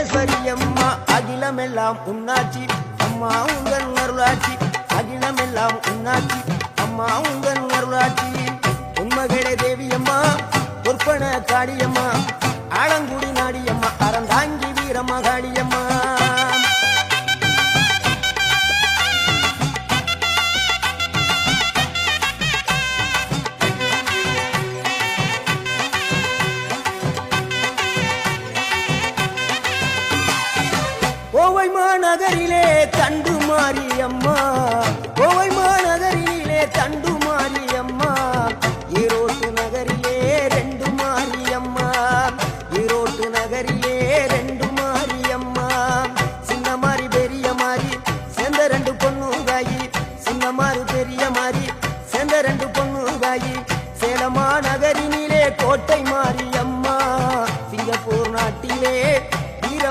அம்மா அகிலமெல்லாம் உன்னாட்சி அம்மா உங்கள் அருளாட்சி அகிலமெல்லாம் உன்னாட்சி அம்மா உங்கள் அருளாட்சி உண்மகளே தேவியம்மா பொற்பன காளியம்மா ஆலங்குடி நாடியம்மா அறந்தாங்கி வீரம்மா காளியம்மா கோவை மாநகரிலே தண்டு மாரியம்மா கோவை மாநகரிலே தண்டு